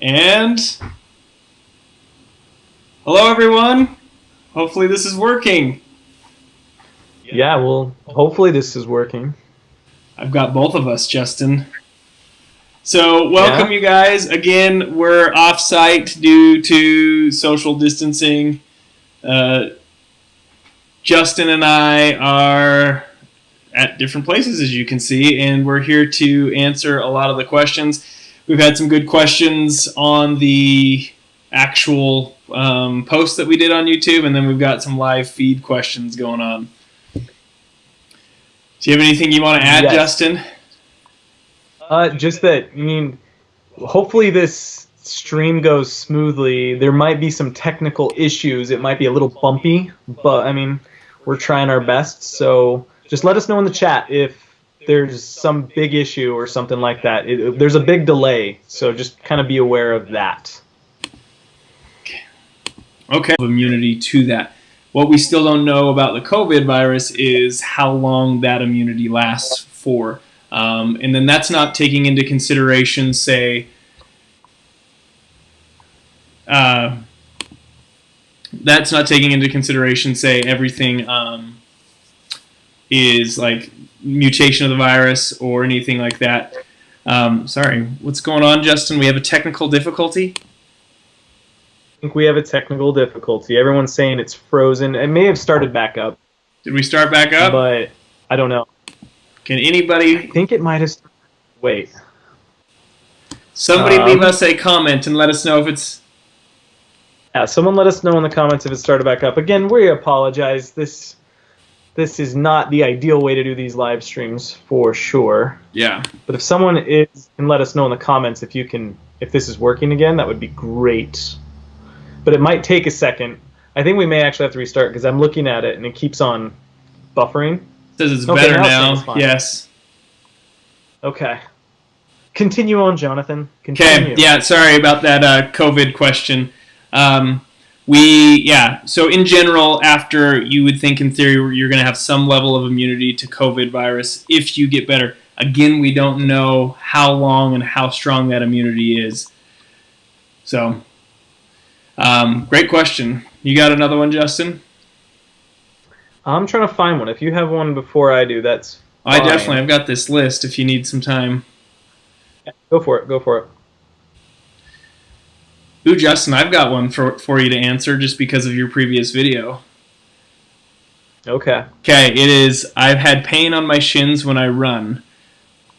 And hello, everyone. Hopefully this is working. Yeah, well, hopefully this is working. I've got both of us, Justin. So welcome, you guys. Again, we're off-site due to social distancing. Justin and I are at different places, as you can see, and we're here to answer a lot of the questions. We've had some good questions on the actual post that we did on YouTube, and then we've got some live feed questions going on. Do you have anything you want to add, Justin? Just that, hopefully this stream goes smoothly. There might be some technical issues. It might be a little bumpy, but, we're trying our best. So just let us know in the chat if there's some big issue or something like that. There's a big delay, so just kind of be aware of that. Okay. Immunity to that. What we still don't know about the COVID virus is how long that immunity lasts for. And then that's not taking into consideration, say, everything is like mutation of the virus or anything like that. Sorry, what's going on, Justin? We have a technical difficulty? I think we have a technical difficulty. Everyone's saying it's frozen. It may have started back up. Did we start back up? But I don't know. Can anybody... I think it might have... Wait. Somebody leave us a comment and let us know if it's... Yeah, someone let us know in the comments if it started back up. Again, we apologize. This is not the ideal way to do these live streams for sure. Yeah. But if someone can let us know in the comments if this is working again, that would be great. But it might take a second. I think we may actually have to restart because I'm looking at it and it keeps on buffering. It says it's better now. Yes. Okay. Continue on, Jonathan. Continue. Okay. Yeah. Sorry about that COVID question. So in general, after you would think in theory you're going to have some level of immunity to COVID virus if you get better. Again, we don't know how long and how strong that immunity is. So, great question. You got another one, Justin? I'm trying to find one. If you have one before I do, that's fine. I've got this list if you need some time. Yeah, go for it. Ooh, Justin, I've got one for you to answer just because of your previous video. Okay. Okay, it is, I've had pain on my shins when I run.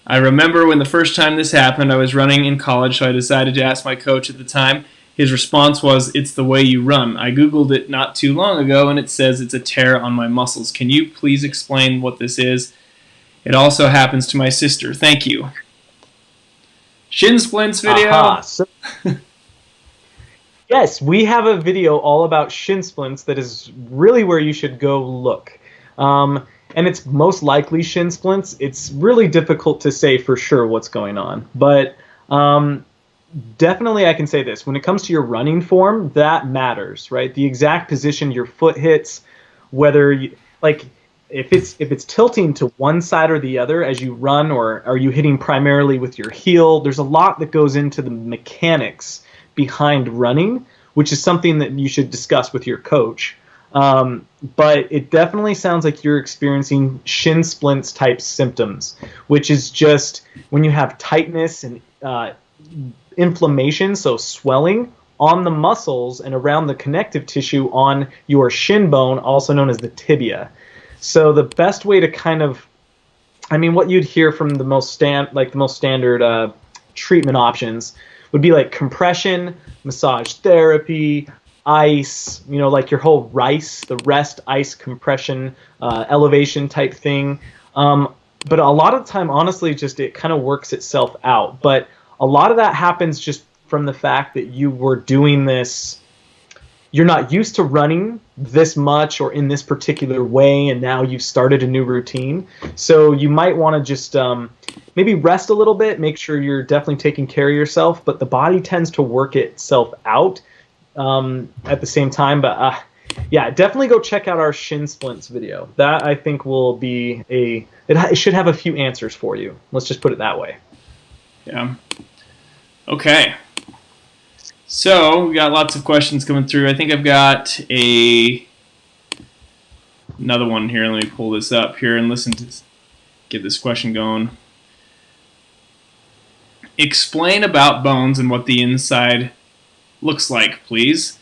I remember when the first time this happened, I was running in college, so I decided to ask my coach at the time. His response was, "It's the way you run." I Googled it not too long ago, and it says it's a tear on my muscles. Can you please explain what this is? It also happens to my sister. Thank you. Shin splints video. Aha. Yes, we have a video all about shin splints that is really where you should go look. And it's most likely shin splints. It's really difficult to say for sure what's going on. But definitely I can say this. When it comes to your running form, that matters, right? The exact position your foot hits, whether you, if it's tilting to one side or the other as you run, or are you hitting primarily with your heel, there's a lot that goes into the mechanics behind running, which is something that you should discuss with your coach. But it definitely sounds like you're experiencing shin splints type symptoms, which is just when you have tightness and inflammation, so swelling on the muscles and around the connective tissue on your shin bone, also known as the tibia. So the best way to what you'd hear from the most standard treatment options would be like compression, massage therapy, ice, like your whole the rest, ice, compression, elevation type thing. But a lot of the time, honestly, just it kind of works itself out. But a lot of that happens just from the fact that you were doing this, you're not used to running this much or in this particular way, and now you've started a new routine. So you might want to just maybe rest a little bit, make sure you're definitely taking care of yourself, but the body tends to work itself out at the same time. But yeah, definitely go check out our shin splints video. That I think will be it should have a few answers for you. Let's just put it that way. Yeah. Okay. So we got lots of questions coming through. I think I've got another one here. Let me pull this up here and listen to get this question going. Explain about bones and what the inside looks like, please.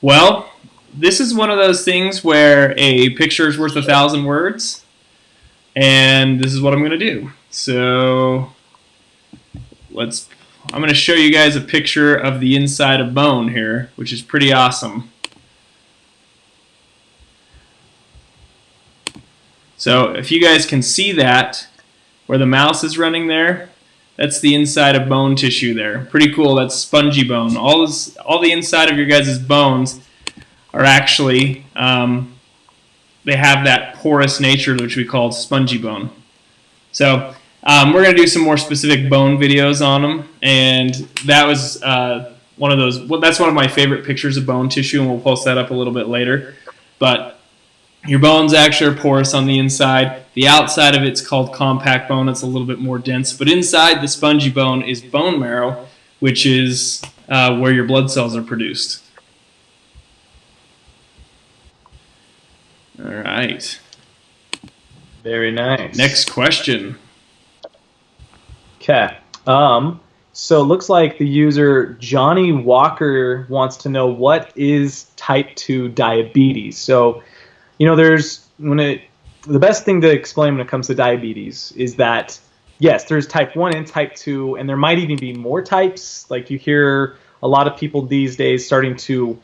Well, this is one of those things where a picture is worth 1,000 words, and this is what I'm going to do. So I'm going to show you guys a picture of the inside of bone here, which is pretty awesome. So if you guys can see that, where the mouse is running there, that's the inside of bone tissue there. Pretty cool. That's spongy bone. All the inside of your guys' bones are actually, they have that porous nature, which we call spongy bone. So we're going to do some more specific bone videos on them, and that was one of those. Well, that's one of my favorite pictures of bone tissue, and we'll post that up a little bit later. But your bones actually are porous on the inside. The outside of it's called compact bone. It's a little bit more dense. But inside the spongy bone is bone marrow, which is where your blood cells are produced. All right. Very nice. Next question. Okay. So it looks like the user Johnny Walker wants to know, what is type 2 diabetes? So, the best thing to explain when it comes to diabetes is that, yes, there's type 1 and type 2, and there might even be more types. Like, you hear a lot of people these days starting to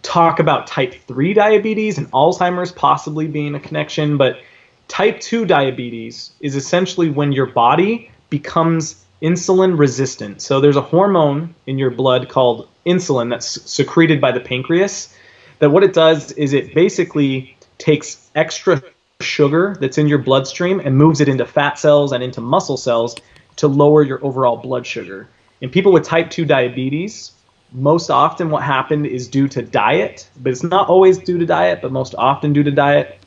talk about type 3 diabetes and Alzheimer's possibly being a connection, but type 2 diabetes is essentially when your body becomes insulin resistant. So there's a hormone in your blood called insulin that's secreted by the pancreas, that what it does is it basically takes extra sugar that's in your bloodstream and moves it into fat cells and into muscle cells to lower your overall blood sugar. In people with type 2 diabetes, most often what happened is due to diet, but it's not always due to diet, but most often due to diet.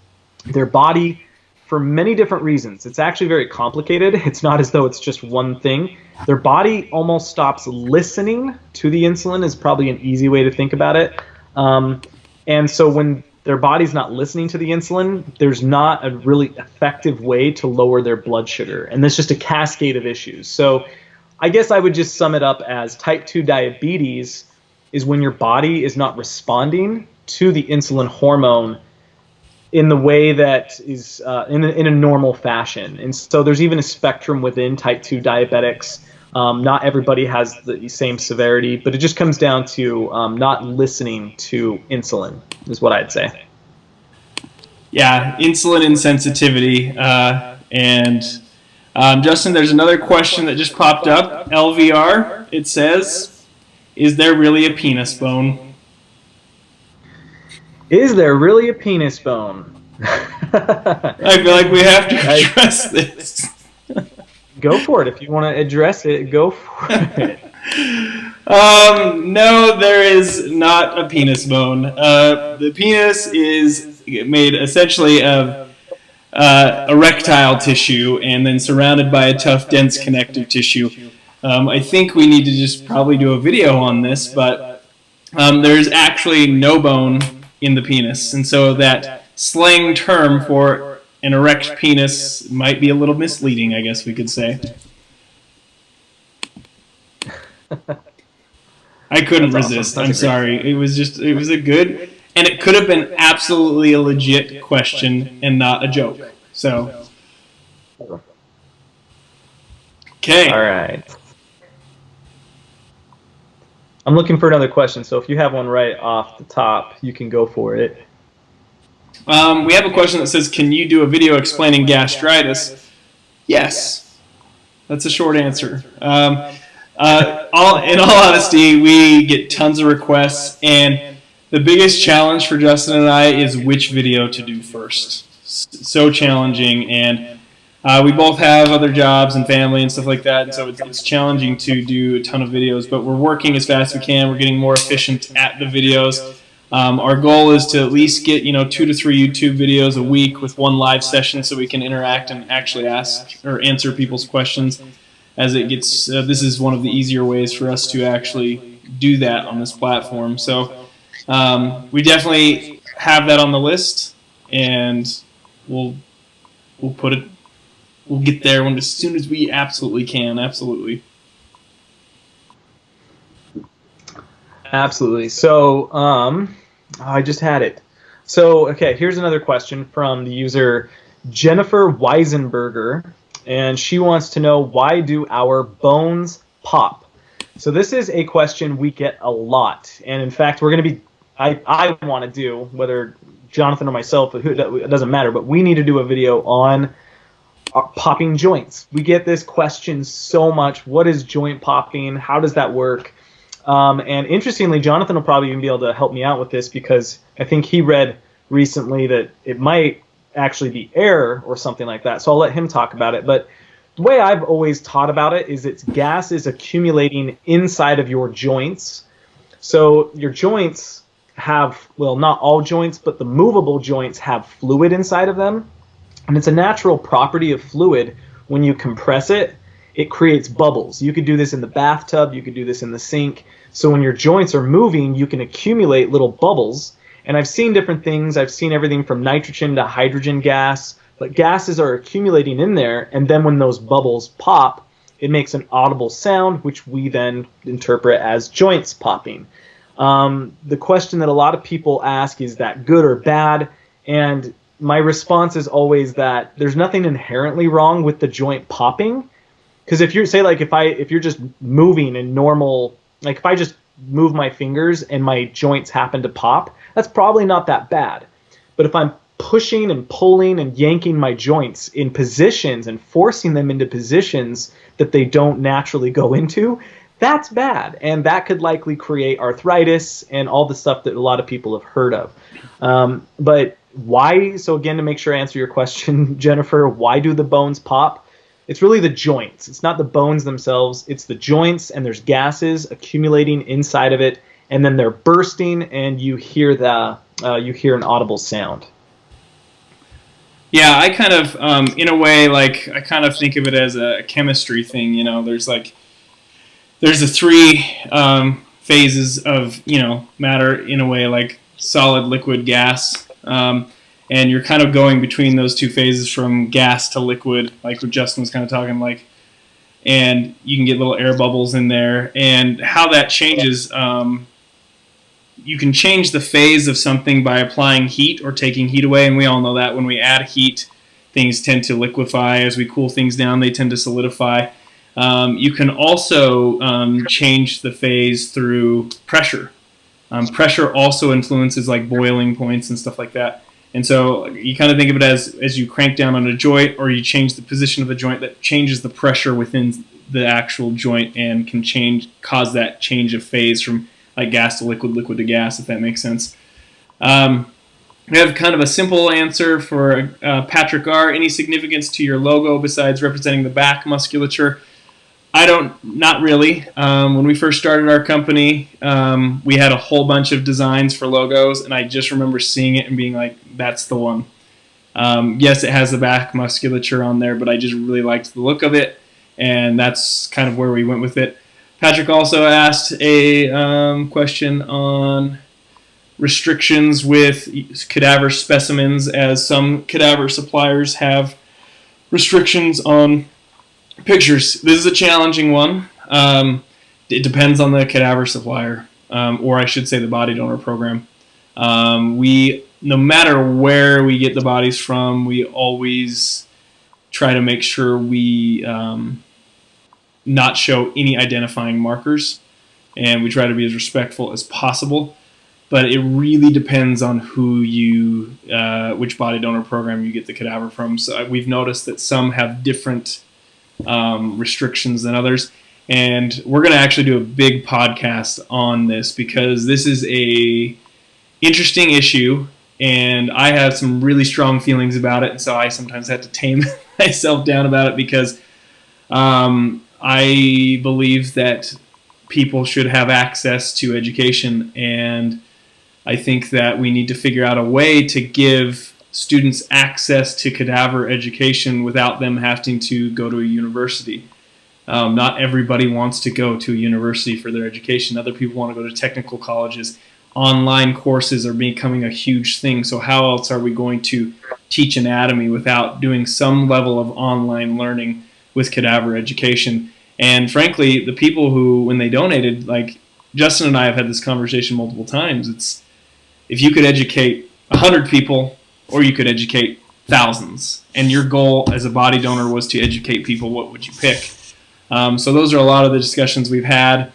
Their body, for many different reasons, it's actually very complicated. It's not as though it's just one thing. Their body almost stops listening to the insulin is probably an easy way to think about it. And so when their body's not listening to the insulin, there's not a really effective way to lower their blood sugar. And there's just a cascade of issues. So I guess I would just sum it up as type 2 diabetes is when your body is not responding to the insulin hormone in the way that is in a normal fashion. And so there's even a spectrum within type 2 diabetics. Not everybody has the same severity, but it just comes down to not listening to insulin is what I'd say. Yeah, insulin insensitivity. And Justin, there's another question that just popped up. LVR, it says, is there really a penis bone? Is there really a penis bone? I feel like we have to address this. Go for it. If you want to address it, go for it. No, there is not a penis bone. The penis is made essentially of erectile tissue and then surrounded by a tough, dense connective tissue. I think we need to just probably do a video on this, but there's actually no bone in the penis. And so that slang term for an erect penis might be a little misleading, I guess we could say. I couldn't resist. Awesome. I'm sorry. It was a good, and it could have been absolutely a legit question and not a joke. So, okay. All right. I'm looking for another question, so if you have one right off the top, you can go for it. We have a question that says, can you do a video explaining gastritis? Yes. That's a short answer. In all honesty, we get tons of requests, and the biggest challenge for Justin and I is which video to do first. So challenging, and we both have other jobs and family and stuff like that, and so it's challenging to do a ton of videos, but we're working as fast as we can. We're getting more efficient at the videos. Our goal is to at least get 2 to 3 YouTube videos a week with one live session so we can interact and actually ask or answer people's questions as it gets. This is one of the easier ways for us to actually do that on this platform. So we definitely have that on the list, and we'll put it. We'll get there as soon as we absolutely can. Absolutely. Absolutely. So, I just had it. So, okay, here's another question from the user Jennifer Weisenberger, and she wants to know, why do our bones pop? So this is a question we get a lot, and in fact, we're going to be, I want to do, whether Jonathan or myself, it doesn't matter, but we need to do a video on popping joints. We get this question so much. What is joint popping? How does that work? And interestingly, Jonathan will probably even be able to help me out with this, because I think he read recently that it might actually be air or something like that. So I'll let him talk about it. But the way I've always taught about it is it's gases accumulating inside of your joints. So your joints have, well, not all joints, but the movable joints have fluid inside of them. And it's a natural property of fluid. When you compress it, it creates bubbles. You could do this in the bathtub. You could do this in the sink. So when your joints are moving, you can accumulate little bubbles. And I've seen different things. I've seen everything from nitrogen to hydrogen gas. But gases are accumulating in there. And then when those bubbles pop, it makes an audible sound, which we then interpret as joints popping. The question that a lot of people ask, is that good or bad? And my response is always that there's nothing inherently wrong with the joint popping. Because if you're, say, like, if you're just moving in normal, like if I just move my fingers and my joints happen to pop, that's probably not that bad. But if I'm pushing and pulling and yanking my joints in positions and forcing them into positions that they don't naturally go into, that's bad. And that could likely create arthritis and all the stuff that a lot of people have heard of. But why? So again, to make sure I answer your question, Jennifer, why do the bones pop? It's really the joints. It's not the bones themselves. It's the joints, and there's gases accumulating inside of it, and then they're bursting, and you hear an audible sound. Yeah, I kind of, in a way, like, I kind of think of it as a chemistry thing. You know, there's the three phases of, matter, in a way, like solid, liquid, gas. And you're kind of going between those two phases from gas to liquid, like what Justin was kind of talking like. And you can get little air bubbles in there. And how that changes, you can change the phase of something by applying heat or taking heat away. And we all know that when we add heat, things tend to liquefy. As we cool things down, they tend to solidify. You can also change the phase through pressure. Pressure also influences like boiling points and stuff like that. And so you kind of think of it as you crank down on a joint, or you change the position of the joint, that changes the pressure within the actual joint and can cause that change of phase from like gas to liquid, liquid to gas, if that makes sense. We have kind of a simple answer for Patrick R. Any significance to your logo besides representing the back musculature? Not really. When we first started our company, we had a whole bunch of designs for logos, and I just remember seeing it and being like, that's the one. Yes, it has the back musculature on there, but I just really liked the look of it, and that's kind of where we went with it. Patrick also asked a question on restrictions with cadaver specimens, as some cadaver suppliers have restrictions on pictures. This is a challenging one. It depends on the cadaver supplier, or I should say the body donor program. No matter where we get the bodies from, we always try to make sure we not show any identifying markers, and we try to be as respectful as possible. But it really depends on which body donor program you get the cadaver from. So we've noticed that some have different restrictions than others, and we're going to actually do a big podcast on this, because this is a interesting issue, and I have some really strong feelings about it, and so I sometimes have to tame myself down about it, because I believe that people should have access to education, and I think that we need to figure out a way to give students access to cadaver education without them having to go to a university. Not everybody wants to go to a university for their education. Other people want to go to technical colleges. Online courses are becoming a huge thing. So how else are we going to teach anatomy without doing some level of online learning with cadaver education? And frankly, the people who, when they donated, like Justin and I have had this conversation multiple times. It's if you could educate 100 people or you could educate thousands, and your goal as a body donor was to educate people, what would you pick? So those are a lot of the discussions we've had.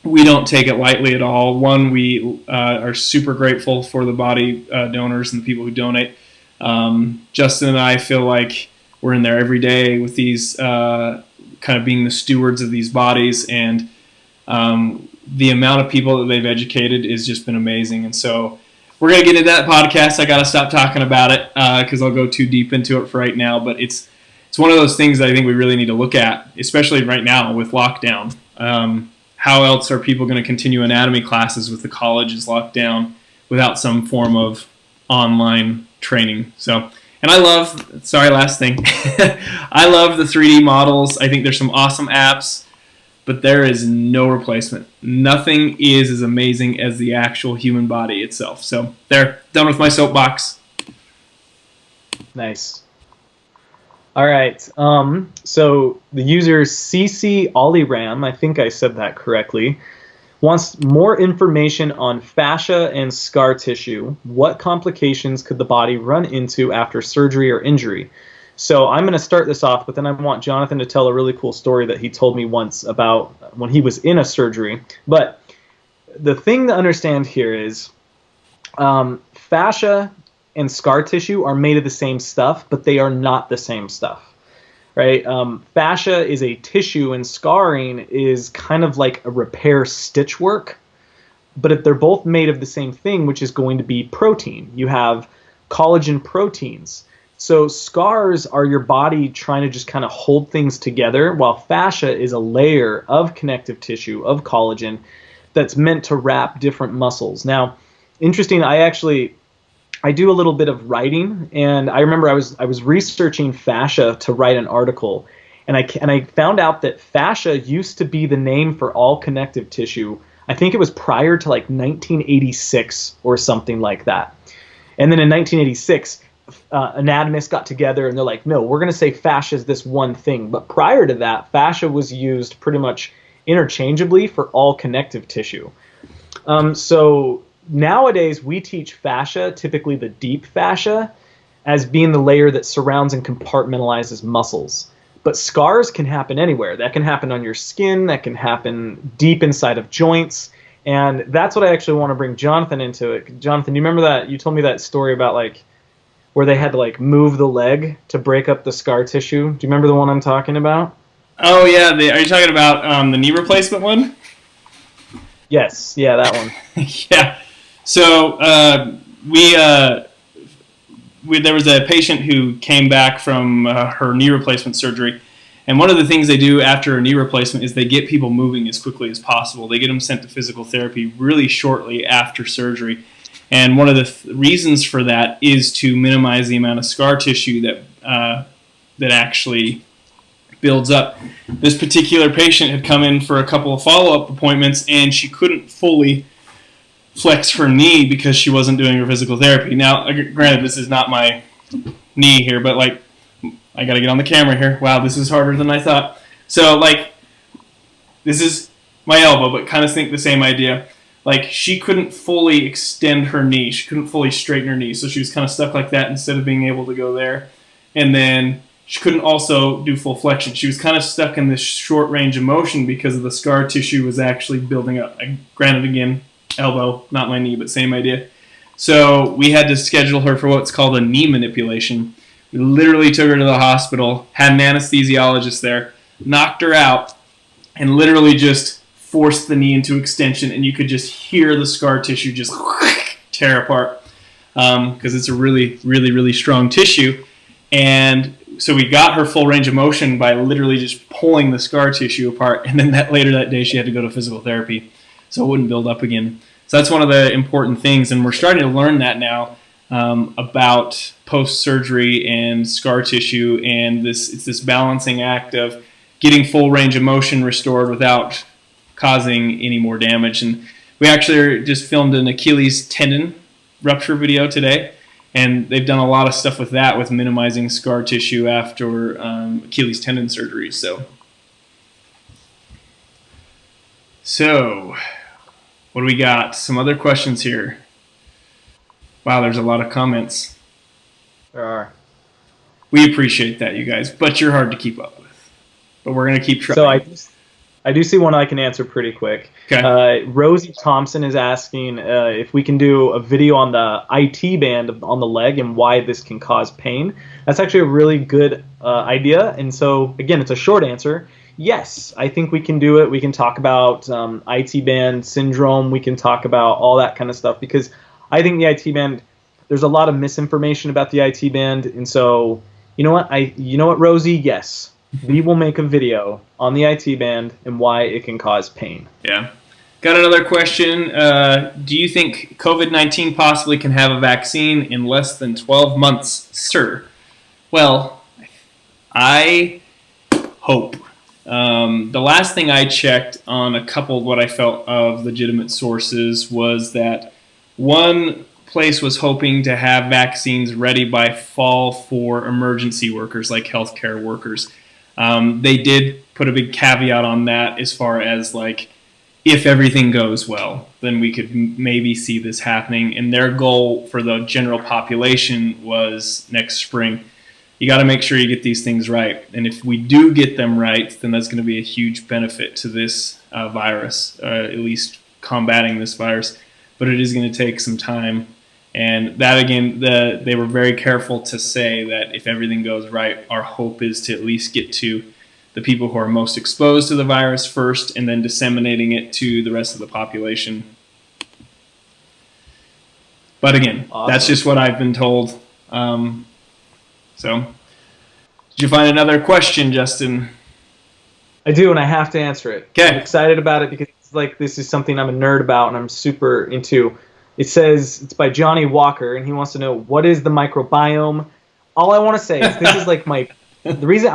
We don't take it lightly at all. One, we are super grateful for the body donors and the people who donate. Justin and I feel like we're in there every day with these kind of being the stewards of these bodies, and the amount of people that they've educated has just been amazing. And so we're going to get into that podcast. I got to stop talking about it because I'll go too deep into it for right now. But it's one of those things that I think we really need to look at, especially right now with lockdown. How else are people going to continue anatomy classes with the colleges locked down without some form of online training? So, and I love, sorry, last thing. I love the 3D models. I think there's some awesome apps, but there is no replacement. Nothing is as amazing as the actual human body itself. So there, done with my soapbox. Nice. All right. So the user CC Oliram, I think I said that correctly, wants more information on fascia and scar tissue. What complications could the body run into after surgery or injury? So I'm going to start this off, but then I want Jonathan to tell a really cool story that he told me once about when he was in a surgery. But the thing to understand here is fascia and scar tissue are made of the same stuff, but they are not the same stuff, right? Fascia is a tissue, and scarring is kind of like a repair stitch work, but they're both made of the same thing, which is going to be protein. You have collagen proteins. So scars are your body trying to just kind of hold things together, while fascia is a layer of connective tissue, of collagen, that's meant to wrap different muscles. Now, interesting, I do a little bit of writing, and I remember I was researching fascia to write an article, and I found out that fascia used to be the name for all connective tissue. I think it was prior to like 1986 or something like that. And then in 1986, anatomists got together and they're like, no, we're going to say fascia is this one thing. But prior to that, fascia was used pretty much interchangeably for all connective tissue. So nowadays, we teach fascia, typically the deep fascia, as being the layer that surrounds and compartmentalizes muscles. But scars can happen anywhere. That can happen on your skin. That can happen deep inside of joints. And that's what I actually want to bring Jonathan into it. Jonathan, you remember that? You told me that story about like where they had to like move the leg to break up the scar tissue. Do you remember the one I'm talking about? Oh, yeah. Are you talking about the knee replacement one? Yes. Yeah, that one. Yeah. So there was a patient who came back from her knee replacement surgery, and one of the things they do after a knee replacement is they get people moving as quickly as possible. They get them sent to physical therapy really shortly after surgery, and one of the reasons for that is to minimize the amount of scar tissue that actually builds up. This particular patient had come in for a couple of follow-up appointments, and she couldn't fully flex her knee because she wasn't doing her physical therapy. Now, granted, this is not my knee here, but like, I gotta get on the camera here. Wow, this is harder than I thought. So like, this is my elbow, but kind of think the same idea. Like, she couldn't fully extend her knee. She couldn't fully straighten her knee. So she was kind of stuck like that instead of being able to go there. And then she couldn't also do full flexion. She was kind of stuck in this short range of motion because of the scar tissue was actually building up. Granted, again, elbow, not my knee, but same idea. So we had to schedule her for what's called a knee manipulation. We literally took her to the hospital, had an anesthesiologist there, knocked her out, and literally just forced the knee into extension, and you could just hear the scar tissue just tear apart because it's a really, really, really strong tissue. And so we got her full range of motion by literally just pulling the scar tissue apart, and then later that day she had to go to physical therapy so it wouldn't build up again. So that's one of the important things, and we're starting to learn that now about post-surgery and scar tissue, and it's this balancing act of getting full range of motion restored without causing any more damage. And we actually just filmed an Achilles tendon rupture video today, and they've done a lot of stuff with that, with minimizing scar tissue after Achilles tendon surgery. So what do we got? Some other questions here. Wow, there's a lot of comments. There are. We appreciate that, you guys, but you're hard to keep up with. But we're going to keep trying. So I do see one I can answer pretty quick. Okay. Rosie Thompson is asking if we can do a video on the IT band on the leg and why this can cause pain. That's actually a really good idea. And so, again, it's a short answer. Yes, I think we can do it. We can talk about IT band syndrome. We can talk about all that kind of stuff, because I think the IT band, there's a lot of misinformation about the IT band. And so, you know what, Rosie? Yes. We will make a video on the IT band and why it can cause pain. Yeah. Got another question. Do you think COVID-19 possibly can have a vaccine in less than 12 months, sir? Well, I hope. The last thing I checked on a couple of what I felt of legitimate sources was that one place was hoping to have vaccines ready by fall for emergency workers, like healthcare workers. They did put a big caveat on that, as far as like, if everything goes well, then we could maybe see this happening. And their goal for the general population was next spring. You got to make sure you get these things right. And if we do get them right, then that's going to be a huge benefit to this virus, at least combating this virus. But it is going to take some time. And that, again, they were very careful to say that if everything goes right, our hope is to at least get to the people who are most exposed to the virus first, and then disseminating it to the rest of the population. But again, awesome. That's just what I've been told. So, did you find another question, Justin? I do, and I have to answer it. Okay. I'm excited about it because it's like this is something I'm a nerd about and I'm super into. It says it's by Johnny Walker, and he wants to know, what is the microbiome? All I want to say is this is like the reason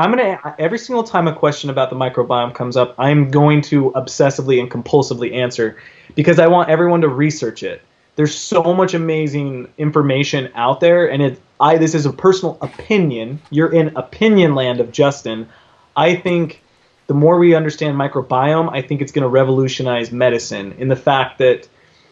every single time a question about the microbiome comes up, I'm going to obsessively and compulsively answer, because I want everyone to research it. There's so much amazing information out there, and this is a personal opinion. You're in opinion land of Justin. I think the more we understand microbiome, I think it's going to revolutionize medicine, in the fact that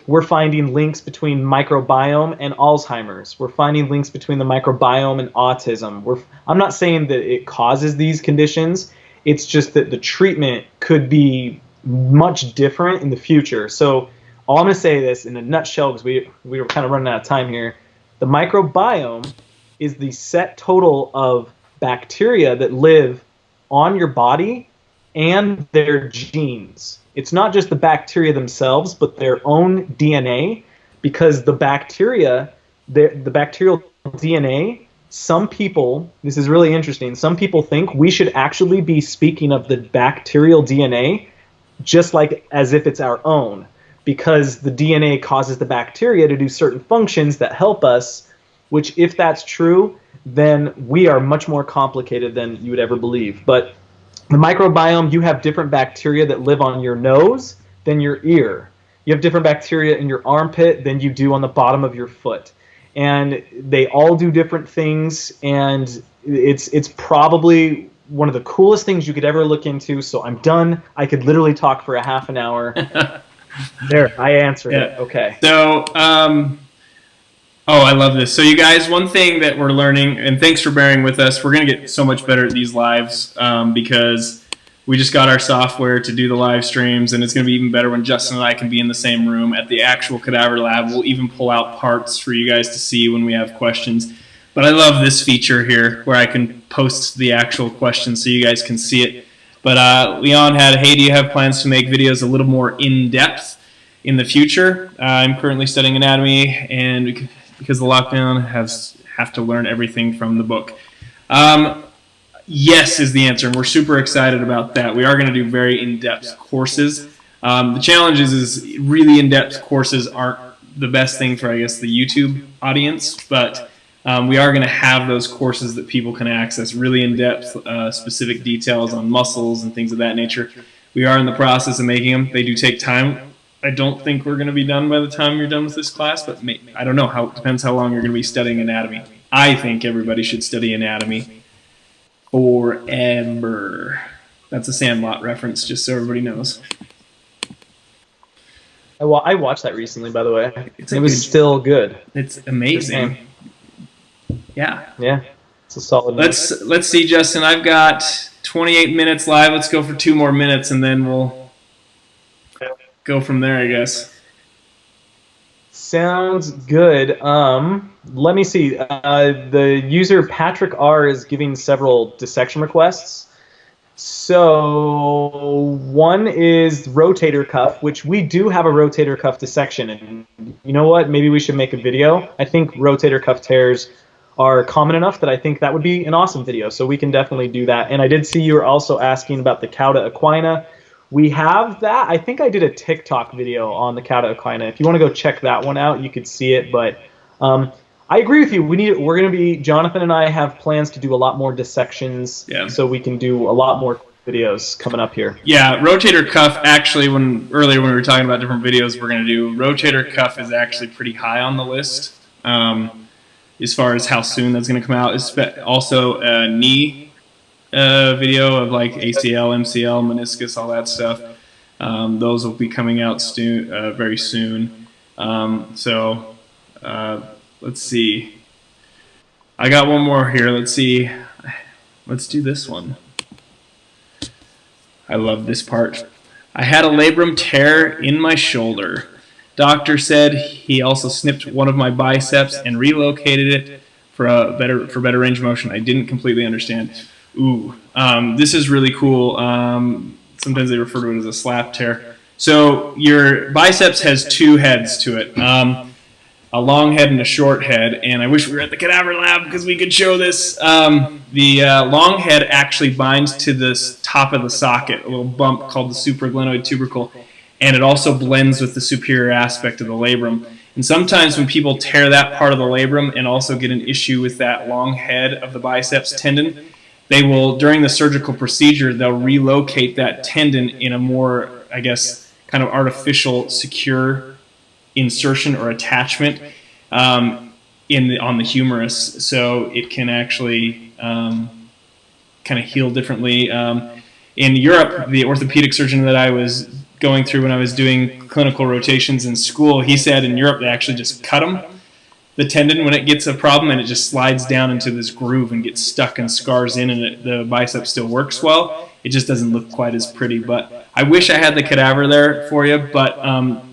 we're finding links between microbiome and Alzheimer's. We're finding links between the microbiome and autism. I'm not saying that it causes these conditions. It's just that the treatment could be much different in the future. So all I'm going to say this in a nutshell, because we were kind of running out of time here. The microbiome is the set total of bacteria that live on your body and their genes. It's not just the bacteria themselves, but their own DNA, because the bacterial DNA, some people, this is really interesting, some people think we should actually be speaking of the bacterial DNA just like as if it's our own, because the DNA causes the bacteria to do certain functions that help us, which, if that's true, then we are much more complicated than you would ever believe. But the microbiome, you have different bacteria that live on your nose than your ear. You have different bacteria in your armpit than you do on the bottom of your foot. And they all do different things, and it's probably one of the coolest things you could ever look into. So I'm done. I could literally talk for a half an hour. There, I answered it. Okay. So, I love this. So you guys, one thing that we're learning, and thanks for bearing with us, we're going to get so much better at these lives because we just got our software to do the live streams, and it's going to be even better when Justin and I can be in the same room at the actual cadaver lab. We'll even pull out parts for you guys to see when we have questions. But I love this feature here where I can post the actual questions so you guys can see it. But Leon had, hey, do you have plans to make videos a little more in-depth in the future? I'm currently studying anatomy, and because of the lockdown, have to learn everything from the book. Yes is the answer, and we're super excited about that. We are going to do very in-depth courses. The challenge is really in-depth courses aren't the best thing for, I guess, the YouTube audience, but We are going to have those courses that people can access, really in-depth, specific details on muscles and things of that nature. We are in the process of making them. They do take time. I don't think we're going to be done by the time you're done with this class, but I don't know. It depends how long you're going to be studying anatomy. I think everybody should study anatomy forever. That's a Sandlot reference, just so everybody knows. I watched that recently, by the way. It was still good. It's amazing. Yeah. Yeah. It's a solid. Let's see, Justin. I've got 28 minutes live. Let's go for 2 more minutes, and then we'll go from there, I guess. Sounds good. Let me see. The user Patrick R is giving several dissection requests. So one is rotator cuff, which we do have a rotator cuff dissection. And you know what? Maybe we should make a video. I think rotator cuff tears are common enough that I think that would be an awesome video. So we can definitely do that. And I did see you were also asking about the cauda equina. We have that. I think I did a TikTok video on the cauda equina. If you want to go check that one out, you could see it. But I agree with you. We're going to be, Jonathan and I have plans to do a lot more dissections, so we can do a lot more videos coming up here. Yeah, rotator cuff, actually, earlier when we were talking about different videos we're going to do, rotator cuff is actually pretty high on the list as far as how soon that's going to come out. It's also a knee video of like ACL, MCL, meniscus, all that stuff. Those will be coming out very soon. Let's see. I got one more here. Let's see. Let's do this one. I love this part. I had a labrum tear in my shoulder. Doctor said he also snipped one of my biceps and relocated it for better range of motion. I didn't completely understand. Ooh, this is really cool. Sometimes they refer to it as a slap tear. So your biceps has 2 heads to it. A long head and a short head, and I wish we were at the cadaver lab because we could show this. The long head actually binds to this top of the socket, a little bump called the supraglenoid tubercle, and it also blends with the superior aspect of the labrum. And sometimes when people tear that part of the labrum and also get an issue with that long head of the biceps tendon, they will, during the surgical procedure, they'll relocate that tendon in a more, I guess, kind of artificial, secure insertion or attachment on the humerus, so it can actually kind of heal differently. In Europe, the orthopedic surgeon that I was going through when I was doing clinical rotations in school, he said in Europe they actually just cut the tendon when it gets a problem, and it just slides down into this groove and gets stuck and scars in, and the bicep still works well. It just doesn't look quite as pretty. But I wish I had the cadaver there for you, but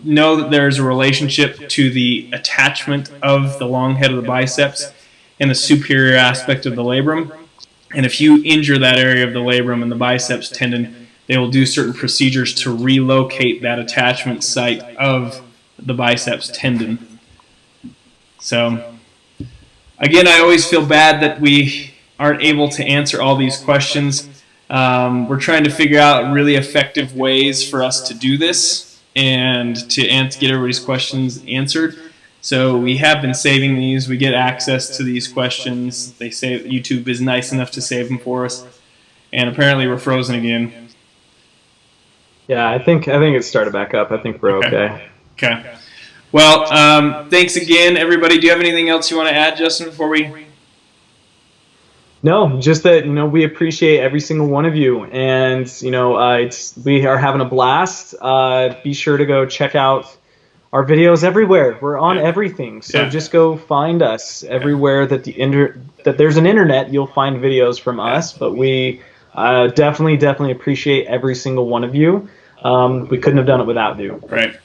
know that there's a relationship to the attachment of the long head of the biceps and the superior aspect of the labrum. And if you injure that area of the labrum and the biceps tendon, they will do certain procedures to relocate that attachment site of the biceps tendon. So, again, I always feel bad that we aren't able to answer all these questions. We're trying to figure out really effective ways for us to do this and to get everybody's questions answered. So we have been saving these. We get access to these questions. They say YouTube is nice enough to save them for us. And apparently we're frozen again. Yeah, I think it started back up. I think we're okay. Okay. Well, thanks again, everybody. Do you have anything else you want to add, Justin, before we... No, just that, we appreciate every single one of you, and we are having a blast. Be sure to go check out our videos everywhere. We're on everything, so just go find us everywhere that that there's an internet. You'll find videos from us, but we definitely appreciate every single one of you. We couldn't have done it without you. Right.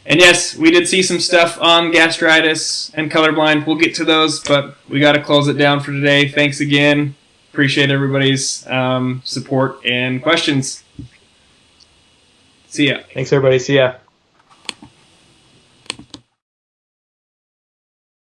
And yes, we did see some stuff on gastritis and colorblind. We'll get to those, but we got to close it down for today. Thanks again. Appreciate everybody's support and questions. See ya. Thanks, everybody. See ya.